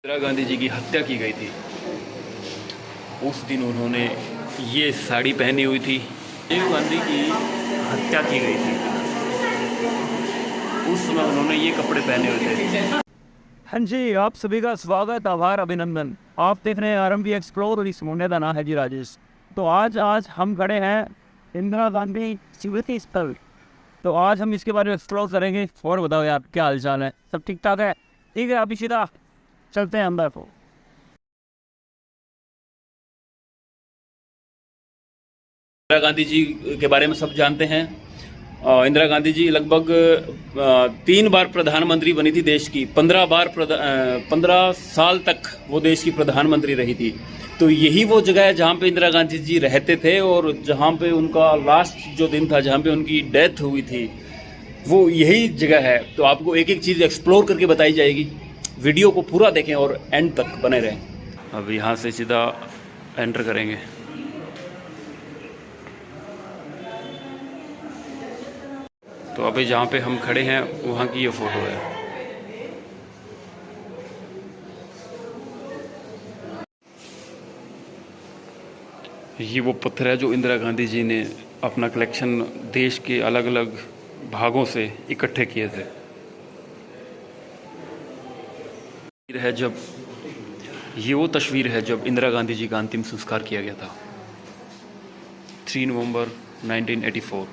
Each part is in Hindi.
इंदिरा गांधी जी की हत्या की गई थी, उस दिन उन्होंने ये साड़ी पहनी हुई थी। राजीव गांधी की हत्या की गई थी, उस समय उन्होंने ये कपड़े पहने हुए थे। हाँ जी, आप सभी का स्वागत, आभार, अभिनंदन। आप देख रहे हैं आरएमपी एक्सप्लोर और इस मुंडे का नाम है जी राजेश। तो आज हम खड़े हैं इंदिरा गांधी स्मृति स्थल। तो आज हम इसके बारे में एक्सप्लोर करेंगे। और बताओ यार, क्या हालचाल है? सब ठीक ठाक है? ठीक है, अभी सीधा चलते हैं अंदर को। इंदिरा गांधी जी के बारे में सब जानते हैं। इंदिरा गांधी जी लगभग 3 बार प्रधानमंत्री बनी थी देश की। 15 साल तक वो देश की प्रधानमंत्री रही थी। तो यही वो जगह है जहाँ पे इंदिरा गांधी जी रहते थे और जहाँ पे उनका लास्ट जो दिन था, जहाँ पे उनकी डेथ हुई थी, वो यही जगह है। तो आपको एक एक चीज़ एक्सप्लोर करके बताई जाएगी। वीडियो को पूरा देखें और एंड तक बने रहें। अब यहाँ से सीधा एंटर करेंगे। तो अभी जहाँ पे हम खड़े हैं वहाँ की ये फ़ोटो है। ये वो पत्थर है जो इंदिरा गांधी जी ने अपना कलेक्शन देश के अलग अलग भागों से इकट्ठे किए थे। ये वो तस्वीर है जब इंदिरा गांधी जी का अंतिम संस्कार किया गया था, 3 नवंबर 1984।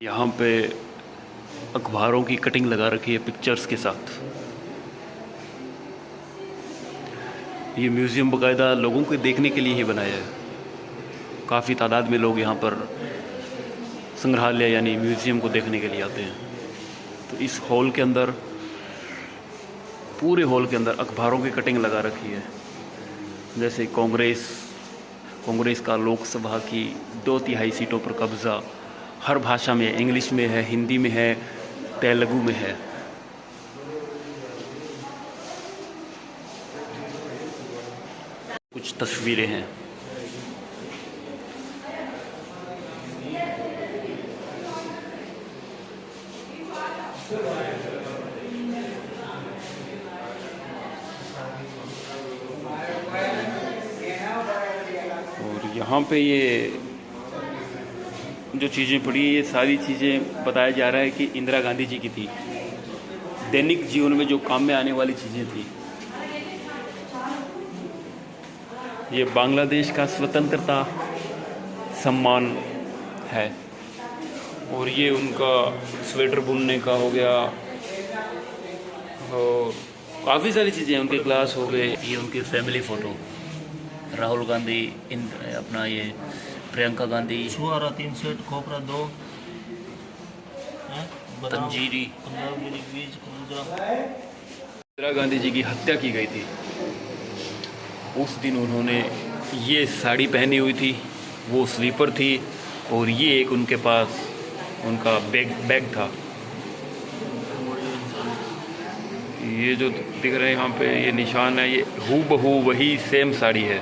यहाँ पे अखबारों की कटिंग लगा रखी है पिक्चर्स के साथ। ये म्यूज़ियम बाकायदा लोगों को देखने के लिए ही बनाया है। काफ़ी तादाद में लोग यहाँ पर संग्रहालय यानी म्यूज़ियम को देखने के लिए आते हैं। तो इस हॉल के अंदर, पूरे हॉल के अंदर अखबारों की कटिंग लगा रखी है। जैसे कांग्रेस का लोकसभा की 2/3 सीटों पर कब्ज़ा, हर भाषा में, इंग्लिश में है, हिंदी में है, तेलुगु में है। कुछ तस्वीरें हैं। और यहाँ पे ये जो चीज़ें पड़ी, ये सारी चीज़ें बताया जा रहा है कि इंदिरा गांधी जी की थी। दैनिक जीवन में जो काम में आने वाली चीज़ें थी। ये बांग्लादेश का स्वतंत्रता सम्मान है और ये उनका स्वेटर बुनने का हो गया और काफ़ी सारी चीज़ें, उनके ग्लास हो गए। ये उनकी फैमिली फ़ोटो, राहुल गांधी, अपना ये प्रियंका गांधी, छुआरा 3 सेट, खोपरा 2, तंजीरी। बीज, इंदिरा गांधी जी की हत्या की गई थी, उस दिन उन्होंने ये साड़ी पहनी हुई थी, वो स्लीपर थी और ये एक उनके पास उनका बैग था। ये जो दिख रहे हैं यहाँ पे ये निशान है, ये हूबहू वही सेम साड़ी है।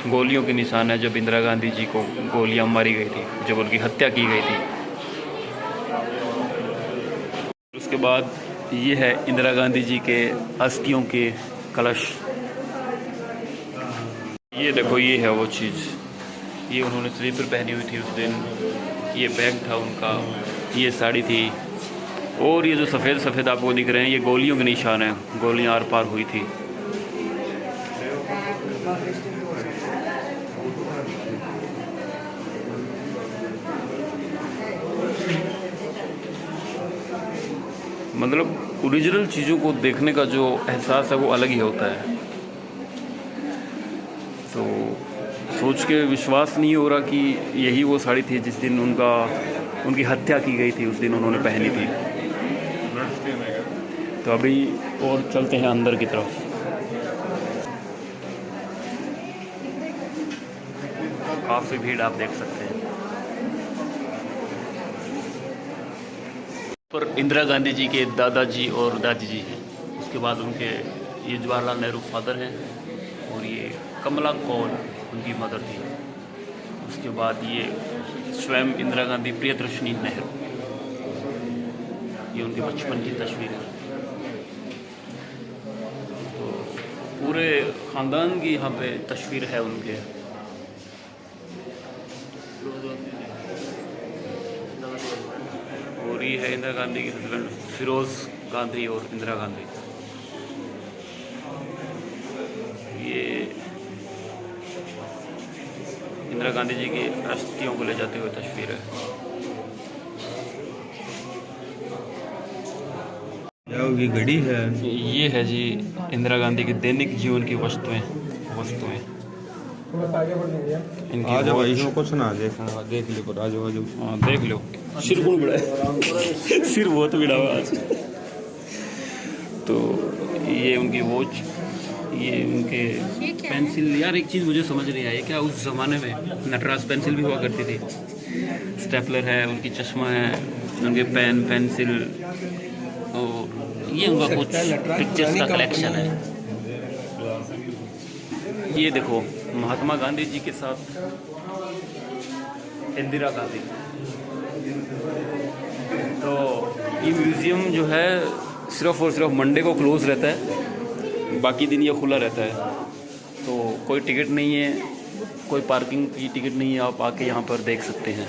गोलियों के निशान है जब इंदिरा गांधी जी को गोलियां मारी गई थी, जब उनकी हत्या की गई थी। उसके बाद ये है इंदिरा गांधी जी के अस्थियों के कलश। ये देखो, ये है वो चीज़। ये उन्होंने स्लीपर पहनी हुई थी उस दिन, ये बैग था उनका, ये साड़ी थी और ये जो सफ़ेद आपको दिख रहे हैं ये गोलियों के निशान हैं, गोलियां आर पार हुई थी। मतलब ओरिजिनल चीज़ों को देखने का जो एहसास है वो अलग ही होता है। तो सोच के विश्वास नहीं हो रहा कि यही वो साड़ी थी जिस दिन उनकी हत्या की गई थी, उस दिन उन्होंने पहनी थी। तो अभी और चलते हैं अंदर की तरफ। काफ़ी भीड़ आप देख सकते हैं। पर इंदिरा गांधी जी के दादाजी और दादी जी हैं। उसके बाद उनके ये जवाहरलाल नेहरू फादर हैं और ये कमला कौर उनकी मदर थी। उसके बाद ये स्वयं इंदिरा गांधी प्रियदर्शनी नेहरू, ये उनके बचपन की तस्वीर है। पूरे ख़ानदान की यहाँ पे तस्वीर है उनके। और ये है इंदिरा गांधी के हस्बैंड फिरोज़ गांधी और इंदिरा गांधी। ये इंदिरा गांधी जी की अस्थियों को ले जाते हुए तस्वीर है। की घड़ी है। ये है जी इंदिरा गांधी के दैनिक जीवन की वस्तुएं। इनकी आज भाई वॉच। इसमें कुछ ना देखना, देख लो पर आज आज हाँ देख लो, सिर कौन बड़ा है सिर बहुत बड़ा हुआ आज। तो ये उनकी वॉच, ये उनके पेंसिल। यार एक चीज़ मुझे समझ नहीं आई, क्या उस ज़माने में नटराज पेंसिल भी हुआ करती थी? स्टेपलर है, उनकी चश्मा है, उनके पेन पेंसिल, और ये उनका कुछ पिक्चर्स का कलेक्शन है। ये देखो महात्मा गांधी जी के साथ इंदिरा गांधी। तो ये म्यूज़ियम जो है सिर्फ़ और सिर्फ मंडे को क्लोज़ रहता है, बाकी दिन ये खुला रहता है। तो कोई टिकट नहीं है, कोई पार्किंग की टिकट नहीं है, आप आके यहाँ पर देख सकते हैं।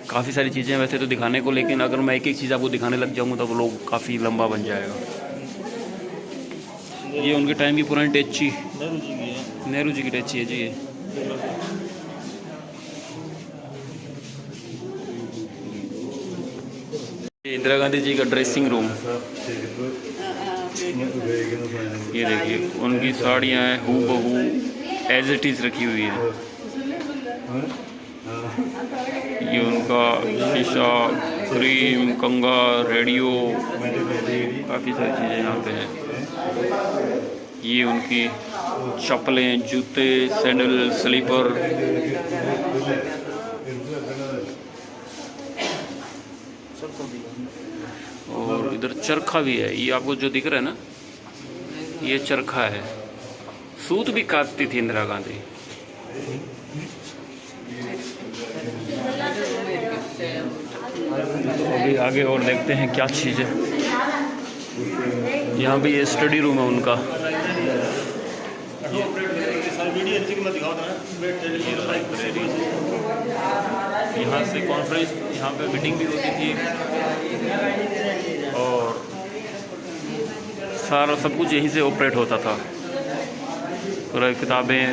काफ़ी सारी चीज़ें वैसे तो दिखाने को, लेकिन अगर मैं एक एक चीज़ आपको दिखाने लग जाऊँगा तो वो लोग काफ़ी लंबा बन जाएगा। ये उनके टाइम की पुरानी टेची, नेहरू जी की टेची है जी। ये इंदिरा गांधी जी का ड्रेसिंग रूम। ये देखिए उनकी साड़ियाँ हैं हूबहू एज इट इज़ रखी हुई है। ये उनका शीशा, क्रीम, कंगा, रेडियो, काफ़ी सारी चीज़ें यहाँ पे हैं। ये उनकी चप्पलें, जूते, सैंडल, स्लीपर। और इधर चरखा भी है, ये आपको जो दिख रहा है ना, ये चरखा है। सूत भी काटती थी इंदिरा गांधी। तो अभी आगे और देखते हैं क्या चीज़ है। यहाँ पे ये स्टडी रूम है उनका। यहाँ से कॉन्फ्रेंस, यहाँ पे मीटिंग भी होती थी और सारा सब कुछ यहीं से ऑपरेट होता था। पूरा किताबें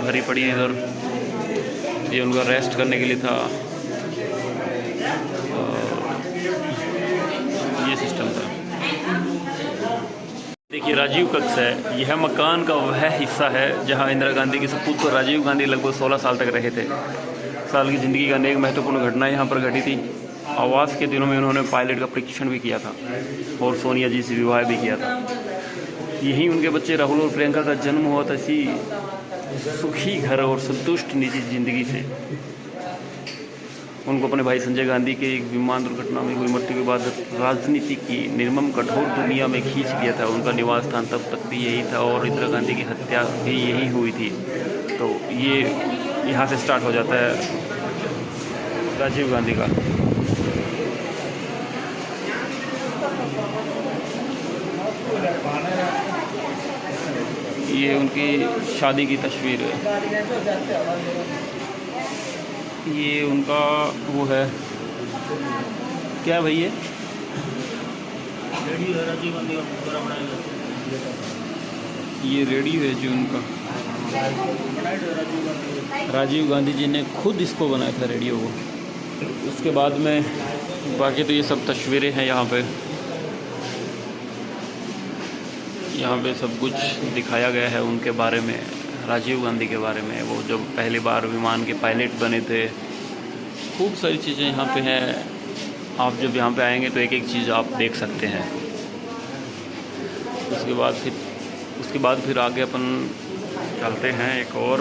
भरी पड़ी हैं इधर। ये उनका रेस्ट करने के लिए था। ये सिस्टम था। देखिए राजीव कक्ष है, यह मकान का वह हिस्सा है जहां इंदिरा गांधी के सपूत राजीव गांधी लगभग 16 साल तक रहे थे। साल की ज़िंदगी का अनेक महत्वपूर्ण घटनाएं यहां पर घटी थी। आवास के दिनों में उन्होंने पायलट का प्रशिक्षण भी किया था और सोनिया जी से विवाह भी किया था। यहीं उनके बच्चे राहुल और प्रियंका का जन्म हुआ था। इसी सुखी घर और संतुष्ट निजी जिंदगी से उनको अपने भाई संजय गांधी के एक विमान दुर्घटना में हुई मृत्यु के बाद राजनीति की निर्मम कठोर दुनिया में खींच लिया था। उनका निवास स्थान तब तक भी यही था और इंदिरा गांधी की हत्या भी यही हुई थी। तो ये यहाँ से स्टार्ट हो जाता है राजीव गांधी का। ये उनकी शादी की तस्वीर है। ये उनका वो है, क्या भाई है? ये रेडियो है जो उनका राजीव गांधी जी ने खुद इसको बनाया था रेडियो को। उसके बाद में बाकी तो ये सब तस्वीरें हैं यहाँ पे सब कुछ दिखाया गया है उनके बारे में, राजीव गांधी के बारे में। वो जब पहली बार विमान के पायलट बने थे, खूब सारी चीज़ें यहाँ पे हैं। आप जब यहाँ पे आएंगे तो एक एक चीज़ आप देख सकते हैं। उसके बाद फिर आगे अपन चलते हैं एक और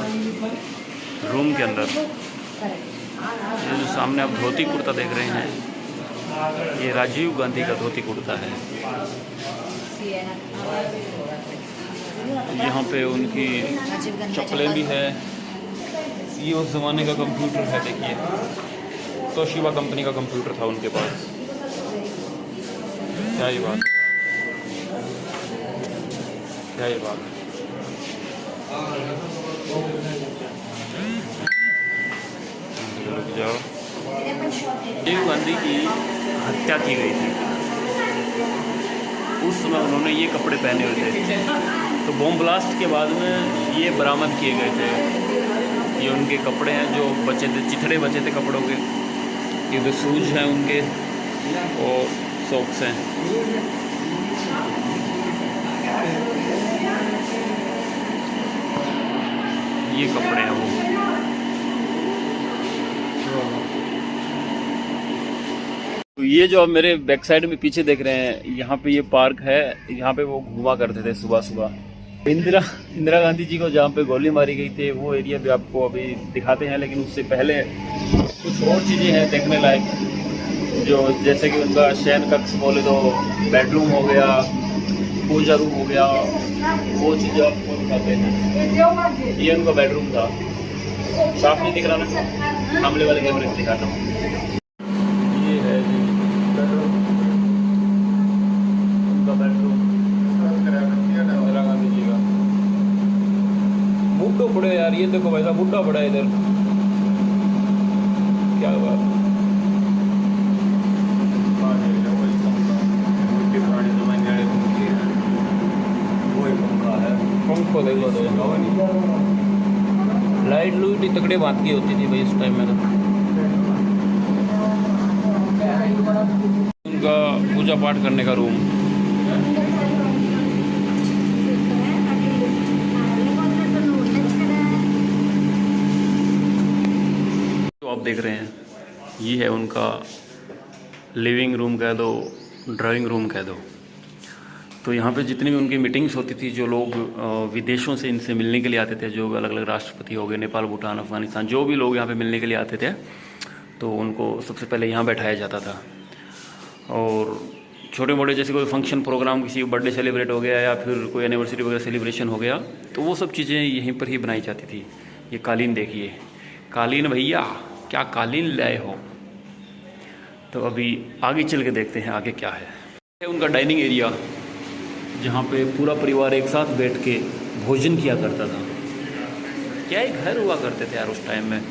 रूम के अंदर। ये जो सामने आप धोती कुर्ता देख रहे हैं, ये राजीव गांधी का धोती कुर्ता है। यहाँ पे उनकी चप्पलें भी है। ये उस ज़माने का कंप्यूटर है, देखिए तोशिबा कंपनी का कंप्यूटर था उनके पास। क्या ये बात, क्या ये बात। रुक जाओ। राजीव गांधी की हत्या की गई थी, उस समय उन्होंने ये कपड़े पहने हुए थे। तो बॉम्ब ब्लास्ट के बाद में ये बरामद किए गए थे। ये उनके कपड़े हैं जो बचे थे, चिथड़े बचे थे कपड़ों के। ये जो शूज हैं उनके और सॉक्स हैं। ये कपड़े हैं वो। तो ये जो आप मेरे बैक साइड में पीछे देख रहे हैं, यहाँ पे ये पार्क है। यहाँ पे वो घुमा करते थे सुबह सुबह। इंदिरा गांधी जी को जहाँ पे गोली मारी गई थी वो एरिया भी आपको अभी दिखाते हैं, लेकिन उससे पहले कुछ और चीज़ें हैं देखने लायक, जो जैसे कि उनका शयन कक्ष बोले तो बेडरूम हो गया, पूजा रूम हो गया, वो चीज़ें आपको दिखाते हैं। ये उनका बेडरूम था, साफ नहीं दिख रहा ना, सामने वाले कैमरे से दिखाता हूँ। ये है बेडरूम, उनका बेडरूम इंदिरा गांधी जी का। बुड्ढो पड़े यार, ये देखो वैसा बुड्ढा पड़ा है इधर, क्या बात। पंखो देखो तो लाइट लूट ही तकड़े बात की होती थी भाई इस टाइम में। तो उनका पूजा पाठ करने का रूम। जो आप देख रहे हैं ये है उनका लिविंग रूम कह दो, ड्राइंग रूम कह दो। तो यहाँ पे जितनी भी उनकी मीटिंग्स होती थी, जो लोग विदेशों से इनसे मिलने के लिए आते थे, जो अलग अलग राष्ट्रपति हो गए, नेपाल, भूटान, अफगानिस्तान, जो भी लोग यहाँ पे मिलने के लिए आते थे, तो उनको सबसे पहले यहाँ बैठाया जाता था। और छोटे मोटे जैसे कोई फंक्शन प्रोग्राम, किसी का बर्थडे सेलिब्रेट हो गया या फिर कोई एनिवर्सरी वगैरह सेलिब्रेशन हो गया, तो वो सब चीज़ें यहीं पर ही बनाई जाती थी। ये कालीन देखिए, कालीन भैया क्या कालीन लाए हो। तो अभी आगे चल के देखते हैं आगे क्या है। उनका डाइनिंग एरिया, जहाँ पे पूरा परिवार एक साथ बैठ के भोजन किया करता था। क्या ही घर हुआ करते थे यार उस टाइम में,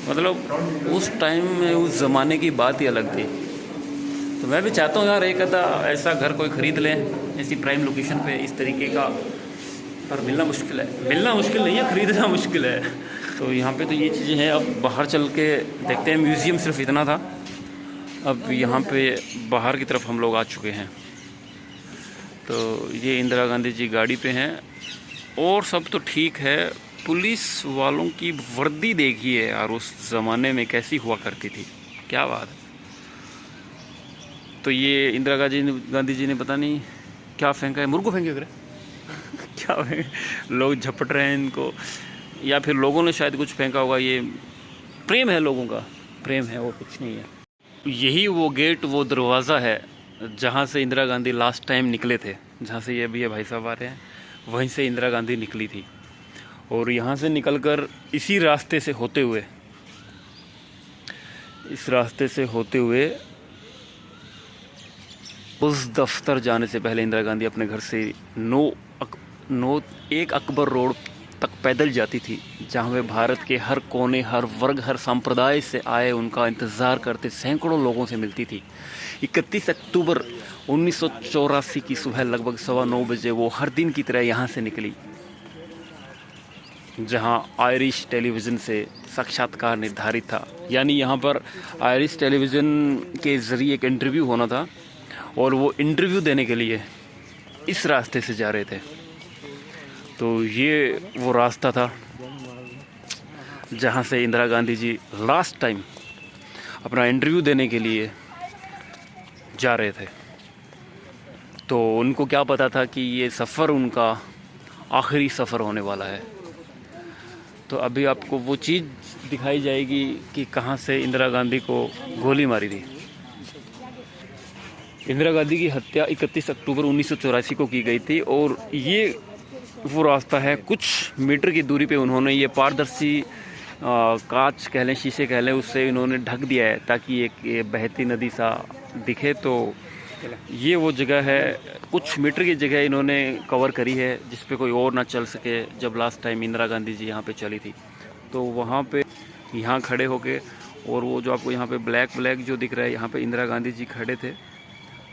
मतलब उस टाइम में उस ज़माने की बात ही अलग थी। तो मैं भी चाहता हूँ यार एक आधा ऐसा घर कोई ख़रीद लें ऐसी प्राइम लोकेशन पे इस तरीके का, पर मिलना मुश्किल है। मिलना मुश्किल नहीं है, ख़रीदना मुश्किल है। तो यहाँ पे तो ये चीज़ें हैं। अब बाहर चल के देखते हैं। म्यूज़ियम सिर्फ इतना था, अब यहाँ पे बाहर की तरफ हम लोग आ चुके हैं। तो ये इंदिरा गांधी जी गाड़ी पे हैं और सब तो ठीक है। पुलिस वालों की वर्दी देखिए यार, उस ज़माने में कैसी हुआ करती थी, क्या बात। तो ये इंदिरा गांधी जी ने पता नहीं क्या फेंका है, मुर्गो फेंके करे क्या लोग झपट रहे हैं इनको, या फिर लोगों ने शायद कुछ फेंका होगा। ये प्रेम है, लोगों का प्रेम है, वो कुछ नहीं है। यही वो गेट, वो दरवाज़ा है जहाँ से इंदिरा गांधी लास्ट टाइम निकले थे। जहाँ से ये अभी ये भाई साहब आ रहे हैं, वहीं से इंदिरा गांधी निकली थी। और यहाँ से निकलकर इसी रास्ते से होते हुए, इस रास्ते से होते हुए उस दफ्तर जाने से पहले इंदिरा गांधी अपने घर से 1 अकबर रोड तक पैदल जाती थी, जहाँ वे भारत के हर कोने, हर वर्ग, हर संप्रदाय से आए उनका इंतज़ार करते सैकड़ों लोगों से मिलती थी। 31 अक्टूबर 1984 की सुबह लगभग 9:15 बजे वो हर दिन की तरह यहाँ से निकली, जहाँ आयरिश टेलीविज़न से साक्षात्कार निर्धारित था। यानी यहाँ पर आयरिश टेलीविज़न के ज़रिए एक इंटरव्यू होना था और वो इंटरव्यू देने के लिए इस रास्ते से जा रहे थे। तो ये वो रास्ता था जहाँ से इंदिरा गांधी जी लास्ट टाइम अपना इंटरव्यू देने के लिए जा रहे थे। तो उनको क्या पता था कि ये सफ़र उनका आखिरी सफ़र होने वाला है। तो अभी आपको वो चीज़ दिखाई जाएगी कि कहाँ से इंदिरा गांधी को गोली मारी थी। इंदिरा गांधी की हत्या 31 अक्टूबर 1984 को की गई थी और ये वो रास्ता है। कुछ मीटर की दूरी पे उन्होंने ये पारदर्शी कांच कह लें, शीशे कह लें, उससे इन्होंने ढक दिया है ताकि एक ये बहती नदी सा दिखे। तो ये वो जगह है, कुछ मीटर की जगह इन्होंने कवर करी है जिस पे कोई और ना चल सके। जब लास्ट टाइम इंदिरा गांधी जी यहाँ पे चली थी तो वहाँ पे यहाँ खड़े होके, और वो जो आपको यहाँ पे ब्लैक ब्लैक जो दिख रहा है, यहाँ पे इंदिरा गांधी जी खड़े थे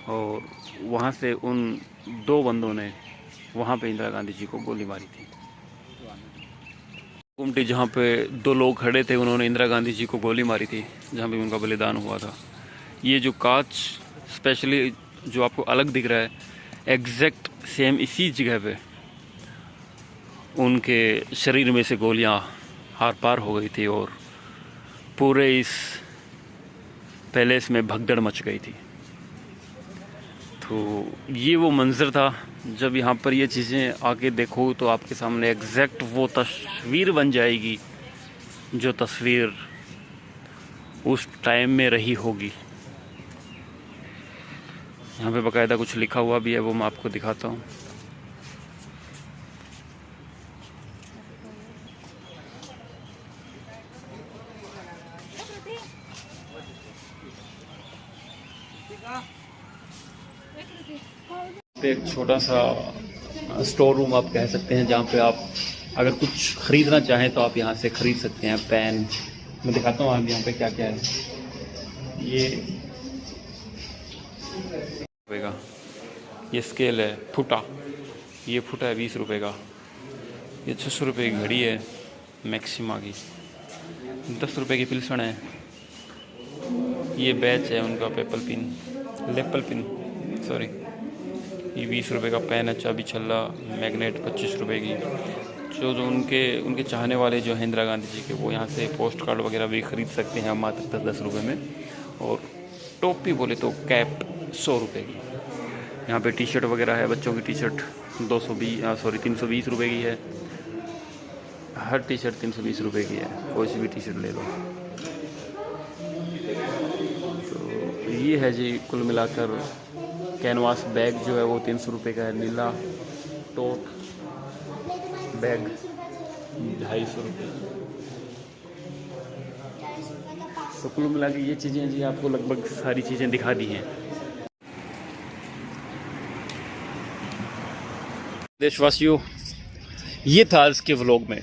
और वहाँ से उन दो बंदों ने वहाँ पे इंदिरा गांधी जी को गोली मारी थी। गुमटी जहाँ पे दो लोग खड़े थे उन्होंने इंदिरा गांधी जी को गोली मारी थी, जहाँ पे उनका बलिदान हुआ था। ये जो कांच स्पेशली जो आपको अलग दिख रहा है, एग्जैक्ट सेम इसी जगह पे उनके शरीर में से गोलियां आर पार हो गई थी और पूरे इस पैलेस में भगदड़ मच गई थी। तो ये वो मंज़र था, जब यहाँ पर ये चीज़ें आके देखो तो आपके सामने एग्जैक्ट वो तस्वीर बन जाएगी जो तस्वीर उस टाइम में रही होगी। यहाँ पे बाकायदा कुछ लिखा हुआ भी है, वो मैं आपको दिखाता हूँ। एक छोटा सा स्टोर रूम आप कह सकते हैं, जहाँ पे आप अगर कुछ ख़रीदना चाहें तो आप यहाँ से ख़रीद सकते हैं। पेन मैं दिखाता हूँ आप यहाँ पे क्या क्या है। ये स्केल है, फुटा, ये फुटा है 20 रुपये का। ये 600 रुपये की घड़ी है मैक्सिमा की। 10 रुपये की पिल्सन है। ये बैच है उनका लेपल पिन सॉरी। ये 20 रुपये का पेन है, चाबी छल्ला मैग्नेट 25 रुपये की। जो उनके चाहने वाले जो हैं इंदिरा गांधी जी के, वो यहाँ से पोस्ट कार्ड वगैरह भी ख़रीद सकते हैं मात्र 10 रुपये में। और टोपी बोले तो कैप 100 रुपये की। यहाँ पे टी शर्ट वगैरह है, बच्चों की टी शर्ट 320 रुपये की है। हर टी शर्ट 320 रुपये की है, कोई सी भी टी शर्ट ले लो। तो ये है जी कुल मिलाकर कैनवास बैग जो है वो 300 रुपये का है। नीला टोट बैग 250 रुपये। तो कुल मिला के ये चीज़ें जी आपको लगभग सारी चीज़ें दिखा दी हैं। देशवासियों, ये था आज के व्लॉग में।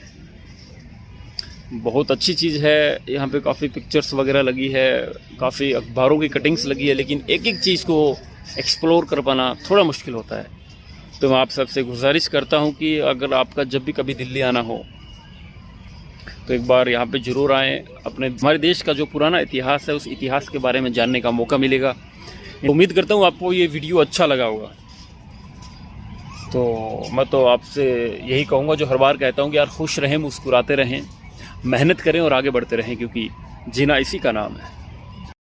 बहुत अच्छी चीज़ है, यहाँ पे काफ़ी पिक्चर्स वगैरह लगी है, काफ़ी अखबारों की कटिंग्स लगी है, लेकिन एक एक चीज़ को एक्सप्लोर कर पाना थोड़ा मुश्किल होता है। तो मैं आप सबसे गुजारिश करता हूँ कि अगर आपका जब भी कभी दिल्ली आना हो तो एक बार यहाँ पे ज़रूर आएँ। हमारे देश का जो पुराना इतिहास है उस इतिहास के बारे में जानने का मौका मिलेगा। उम्मीद करता हूँ आपको ये वीडियो अच्छा लगा होगा। तो मैं तो आपसे यही कहूँगा जो हर बार कहता हूँ कि यार खुश रहें, मुस्कुराते रहें, मेहनत करें और आगे बढ़ते रहें, क्योंकि जीना इसी का नाम है।